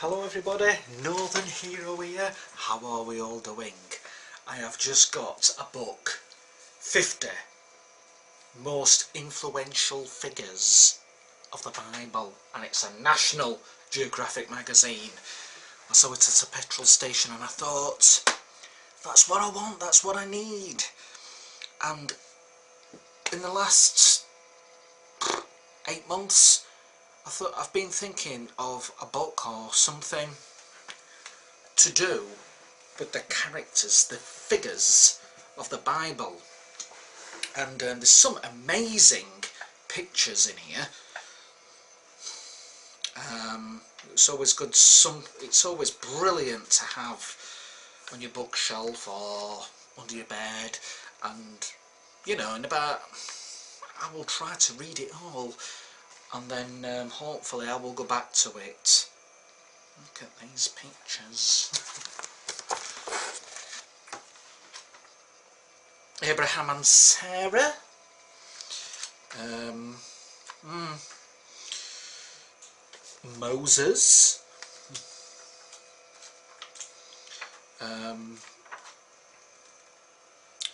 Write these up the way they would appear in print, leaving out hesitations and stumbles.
Hello everybody, Northern Hero here. How are we all doing? I have just got a book, 50 Most Influential Figures of the Bible, and it's a National Geographic magazine. I saw it at a petrol station and I thought, that's what I want, that's what I need. And in the last 8 months, I've been thinking of a book or something to do with the characters, the figures of the Bible. And there's some amazing pictures in here. It's always good. It's always brilliant to have on your bookshelf or under your bed. And you know, I will try to read it all, and then hopefully I will go back to it. Look at these pictures. Abraham and Sarah. Moses.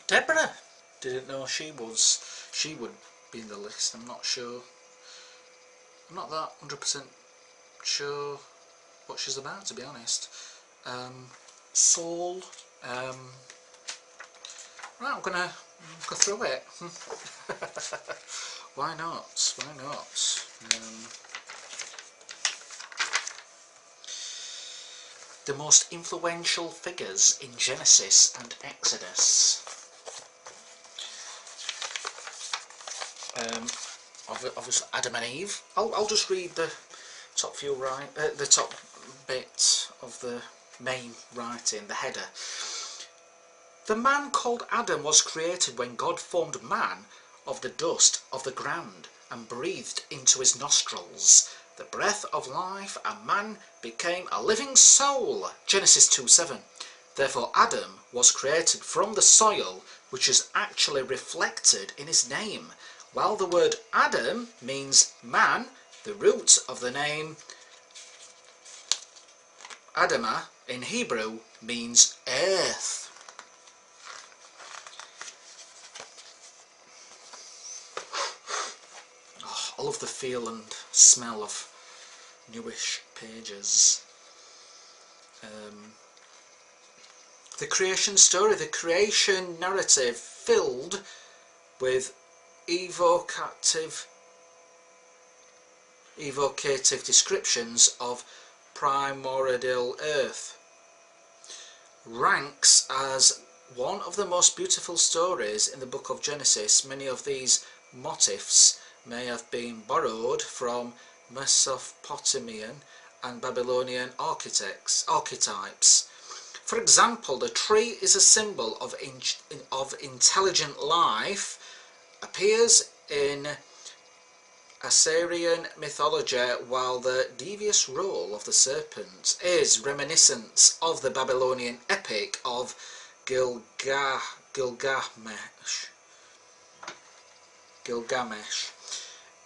Deborah. Didn't know she would be in the list. I'm not sure. I'm not that 100% sure what she's about, to be honest. Saul. Right, I'm gonna go through it. Why not? Why not? The most influential figures in Genesis and Exodus. Obviously Adam and Eve. I'll just read the top few the top bit of the main writing, the header. The man called Adam was created when God formed man of the dust of the ground and breathed into his nostrils the breath of life, and man became a living soul. Genesis 2:7. Therefore Adam was created from the soil, which is actually reflected in his name. While the word Adam means man, the root of the name Adamah in Hebrew means earth. Oh, I love the feel and smell of newish pages. The creation story, the creation narrative filled with evocative descriptions of primordial earth, ranks as one of the most beautiful stories in the book of Genesis. Many of these motifs may have been borrowed from Mesopotamian and Babylonian archetypes. For example, the tree is a symbol of intelligent life, appears in Assyrian mythology, while the devious role of the serpent is reminiscent of the Babylonian epic of Gilgamesh,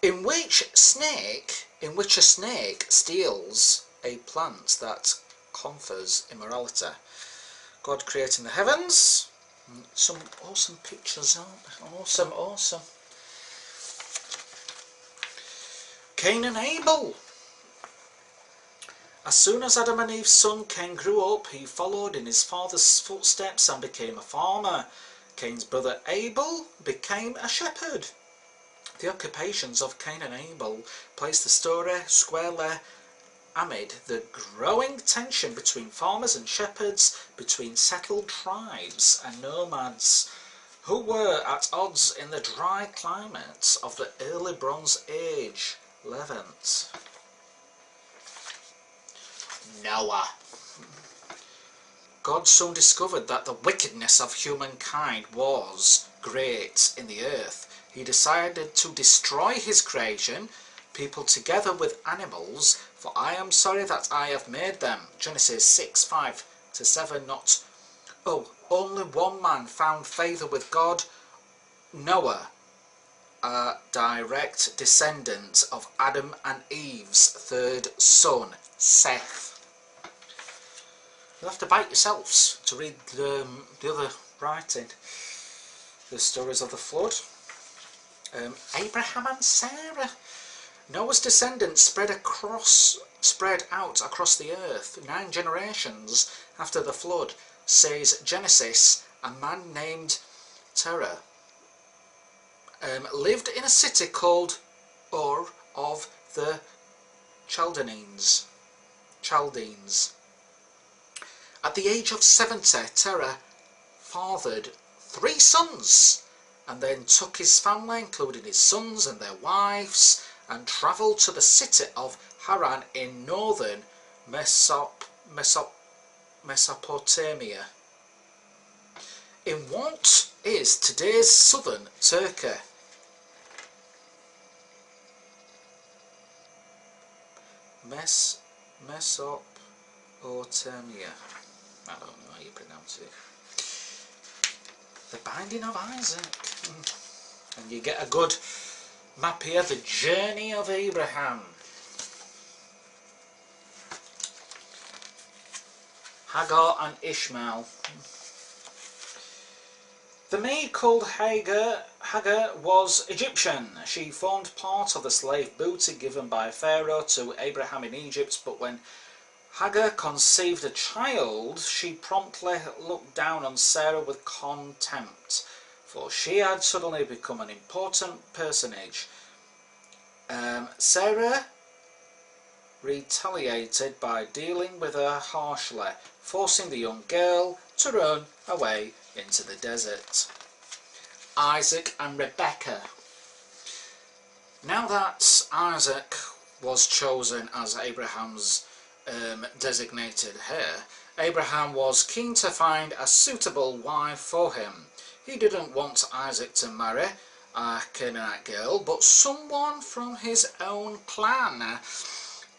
in which a snake steals a plant that confers immorality. God creating the heavens. Some awesome pictures, aren't there? Awesome. Cain and Abel. As soon as Adam and Eve's son Cain grew up, he followed in his father's footsteps and became a farmer. Cain's brother Abel became a shepherd. The occupations of Cain and Abel place the story squarely amid the growing tension between farmers and shepherds, between settled tribes and nomads, who were at odds in the dry climates of the early Bronze Age Levant. Noah. God soon discovered that the wickedness of humankind was great in the earth. He decided to destroy his creation, people together with animals, for I am sorry that I have made them. Genesis 6:5-7. Only one man found favour with God, Noah, a direct descendant of Adam and Eve's third son, Seth. you'll have to bite yourselves to read the other writing, the stories of the flood. Abraham and Sarah. Noah's descendants spread out across the earth 9 generations after the flood, says Genesis. A man named Terah lived in a city called Ur of the Chaldeans. At the age of 70, Terah fathered 3 sons, and then took his family, including his sons and their wives, and travelled to the city of Haran in northern Mesopotamia, in what is today's southern Turkey. Mesopotamia. I don't know how you pronounce it. The Binding of Isaac. And you get a good map here, the journey of Abraham. Hagar and Ishmael. The maid called Hagar was Egyptian. She formed part of the slave booty given by Pharaoh to Abraham in Egypt, but when Hagar conceived a child, she promptly looked down on Sarah with contempt, for she had suddenly become an important personage. Sarah retaliated by dealing with her harshly, forcing the young girl to run away into the desert. Isaac and Rebekah. Now that Isaac was chosen as Abraham's designated heir, Abraham was keen to find a suitable wife for him. He didn't want Isaac to marry a Canaanite girl, but someone from his own clan.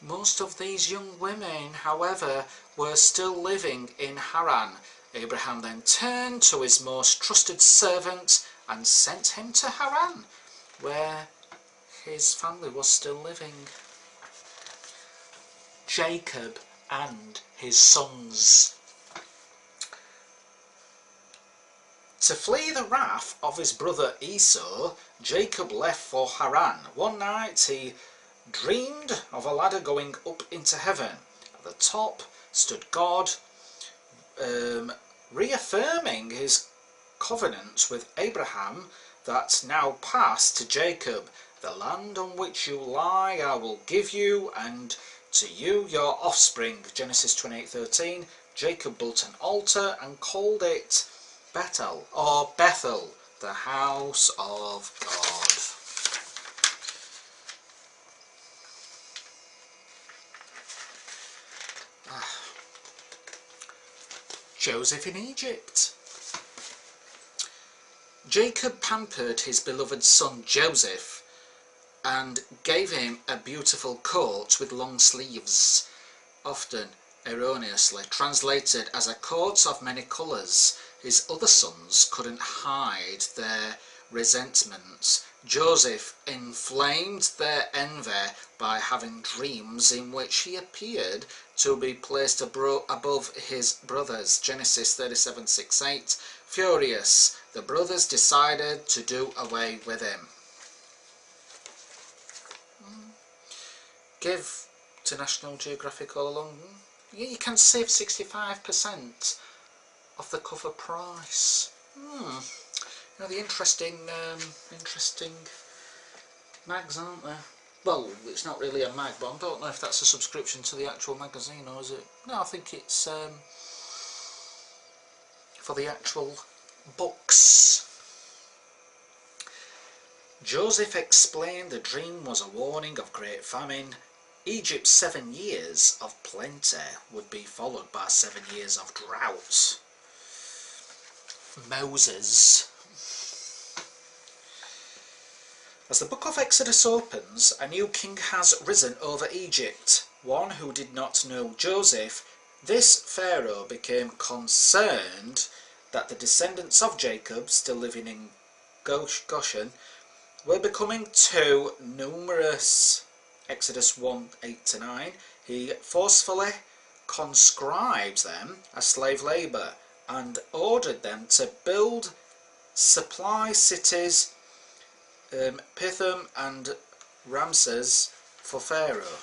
Most of these young women, however, were still living in Haran. Abraham then turned to his most trusted servant and sent him to Haran, where his family was still living. Jacob and his sons. To flee the wrath of his brother Esau, Jacob left for Haran. One night he dreamed of a ladder going up into heaven. At the top stood God, reaffirming his covenant with Abraham that now passed to Jacob. The land on which you lie I will give you, and to you your offspring. Genesis 28:13. Jacob built an altar and called it Bethel, or Bethel, the house of God. Joseph in Egypt. Jacob pampered his beloved son Joseph and gave him a beautiful coat with long sleeves, often erroneously translated as a coat of many colours. His other sons couldn't hide their resentment. Joseph inflamed their envy by having dreams in which he appeared to be placed above his brothers. Genesis 37:6-8. Furious, the brothers decided to do away with him. Give to National Geographic all along. You can save 65% of the cover price. You know, the interesting mags, aren't there? Well, it's not really a mag, but I don't know if that's a subscription to the actual magazine, or is it? No, I think it's for the actual books. Joseph explained the dream was a warning of great famine. Egypt's 7 years of plenty would be followed by 7 years of drought. Moses. As the book of Exodus opens, a new king has risen over Egypt, one who did not know Joseph. This Pharaoh became concerned that the descendants of Jacob, still living in Goshen, were becoming too numerous. Exodus 1:8-9. He forcefully conscribed them as slave labour and ordered them to build supply cities, Pithom and Ramses, for Pharaoh.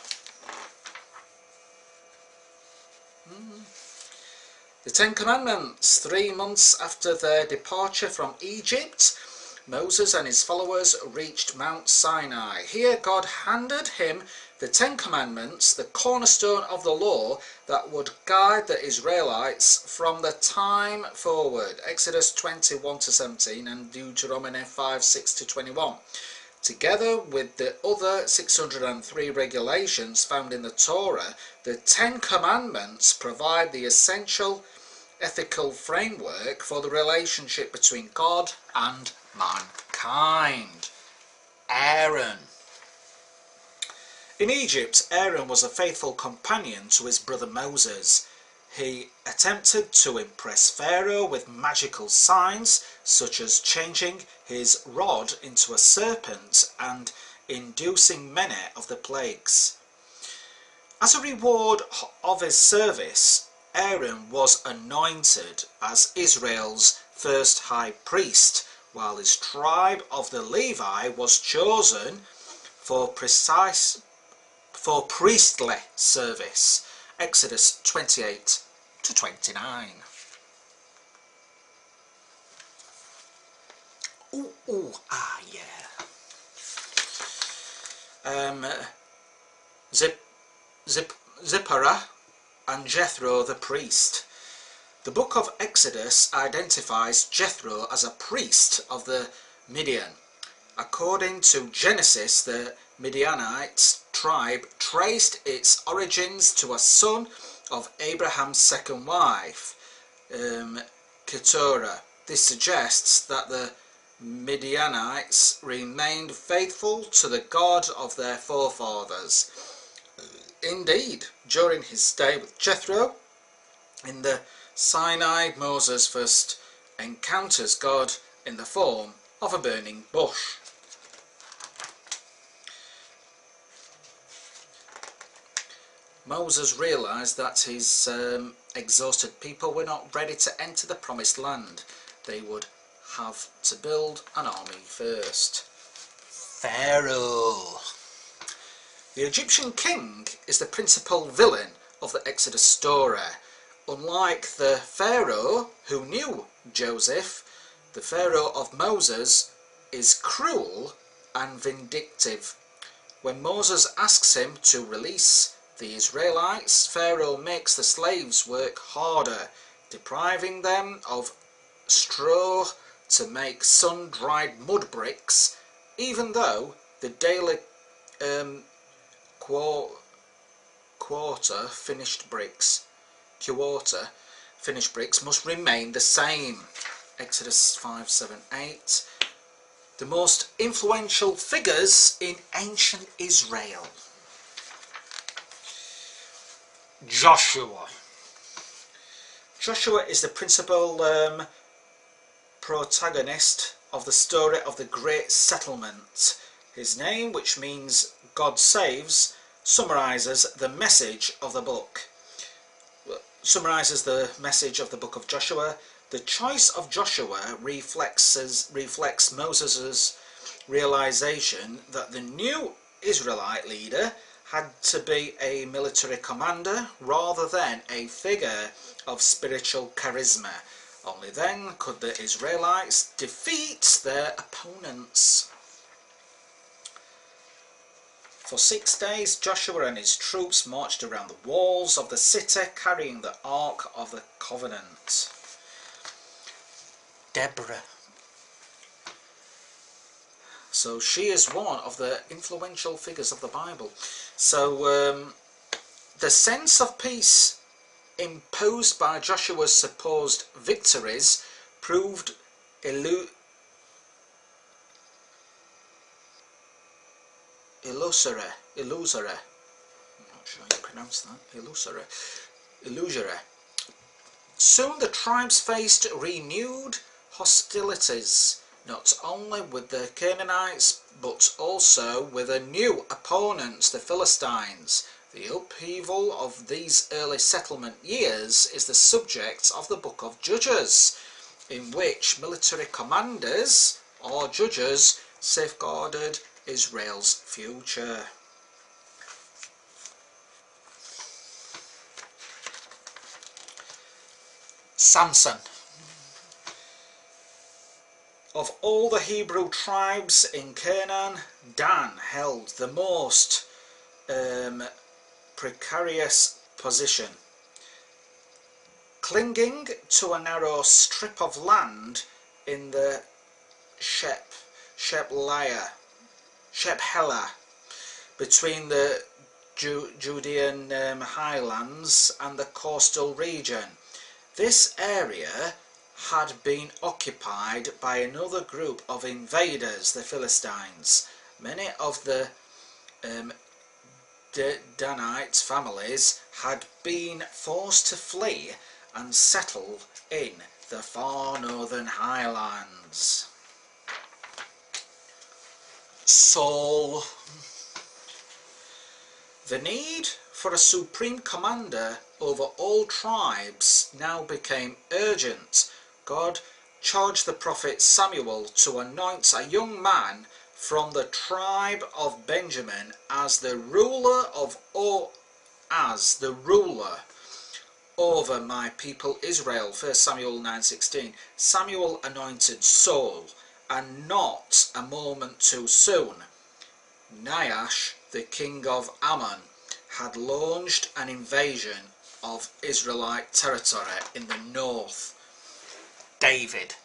The Ten Commandments. 3 months after their departure from Egypt, Moses and his followers reached Mount Sinai. Here God handed him the Ten Commandments, the cornerstone of the law that would guide the Israelites from the time forward. Exodus 21-17 and Deuteronomy 5:6-21. Together with the other 603 regulations found in the Torah, the Ten Commandments provide the essential ethical framework for the relationship between God and mankind. Aaron. In Egypt, Aaron was a faithful companion to his brother Moses. He attempted to impress Pharaoh with magical signs, such as changing his rod into a serpent and inducing many of the plagues. As a reward of his service, Aaron was anointed as Israel's first high priest, while his tribe of the Levi was chosen for priestly service. Exodus 28-29. Zipporah and Jethro the priest. The book of Exodus identifies Jethro as a priest of the Midian. According to Genesis, the Midianite tribe traced its origins to a son of Abraham's second wife, Keturah. This suggests that the Midianites remained faithful to the God of their forefathers. Indeed, during his stay with Jethro in the Sinai, Moses first encounters God in the form of a burning bush. Moses realised that his exhausted people were not ready to enter the promised land. They would have to build an army first. Pharaoh. The Egyptian king is the principal villain of the Exodus story. Unlike the Pharaoh who knew Joseph, the Pharaoh of Moses is cruel and vindictive. When Moses asks him to release the Israelites, Pharaoh makes the slaves work harder, depriving them of straw to make sun-dried mud bricks, even though the daily quarter finished bricks must remain the same. Exodus 5:7-8. The most influential figures in ancient Israel. Joshua. Joshua is the principal protagonist of the story of the Great Settlement. His name, which means God saves, summarises the message of the book. Of Joshua. The choice of Joshua reflects Moses' realization that the new Israelite leader had to be a military commander rather than a figure of spiritual charisma. Only then could the Israelites defeat their opponents. For 6 days, Joshua and his troops marched around the walls of the city carrying the Ark of the Covenant. Deborah. So she is one of the influential figures of the Bible. So the sense of peace imposed by Joshua's supposed victories proved illusory. I'm not sure how you pronounce that. Illusory. Soon the tribes faced renewed hostilities, not only with the Canaanites, but also with a new opponent, the Philistines. The upheaval of these early settlement years is the subject of the book of Judges, in which military commanders or judges safeguarded Israel's future. Samson. Of all the Hebrew tribes in Canaan, Dan held the most precarious position. Clinging to a narrow strip of land in the Shephelah, between the Judean highlands and the coastal region. This area had been occupied by another group of invaders, the Philistines. Many of the Danite families had been forced to flee and settle in the far northern highlands. Saul. The need for a supreme commander over all tribes now became urgent. God charged the prophet Samuel to anoint a young man from the tribe of Benjamin as the ruler over my people Israel. 1 Samuel 9:16. Samuel anointed Saul, and not a moment too soon. Nahash, the king of Ammon, had launched an invasion of Israelite territory in the north. David.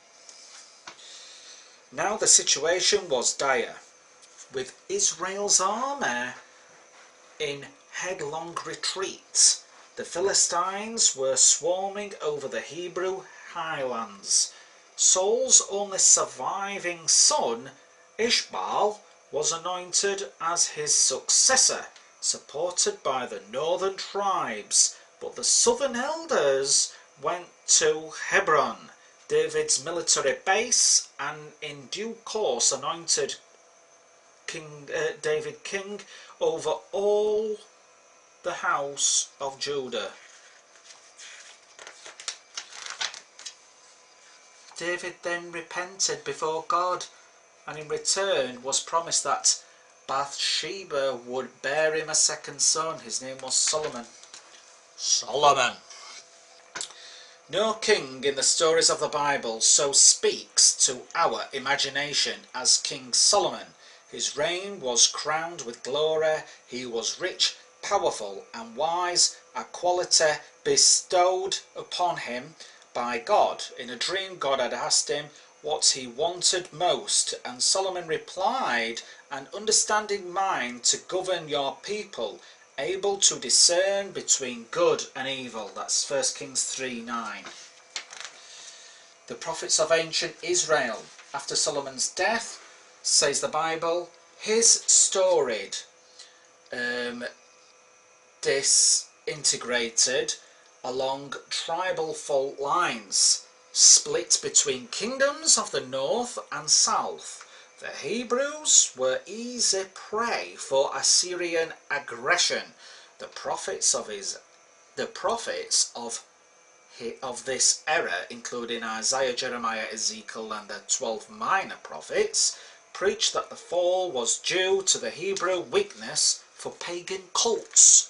Now the situation was dire, with Israel's army in headlong retreat. The Philistines were swarming over the Hebrew highlands. Saul's only surviving son, Ishbaal, was anointed as his successor, supported by the northern tribes, but the southern elders went to Hebron, David's military base, and in due course anointed David king over all the house of Judah. David then repented before God, and in return was promised that Bathsheba would bear him a second son. His name was Solomon. No king in the stories of the Bible so speaks to our imagination as King Solomon. His reign was crowned with glory. He was rich, powerful and wise, a quality bestowed upon him by God. In a dream, God had asked him what he wanted most, and Solomon replied, an understanding mind to govern your people, able to discern between good and evil. That's 1 Kings 3:9. The prophets of ancient Israel, after Solomon's death, says the Bible, his storied, disintegrated along tribal fault lines, split between kingdoms of the north and south. The Hebrews were easy prey for Assyrian aggression. The prophets of this era, including Isaiah, Jeremiah, Ezekiel and the 12 minor prophets, preached that the fall was due to the Hebrew weakness for pagan cults.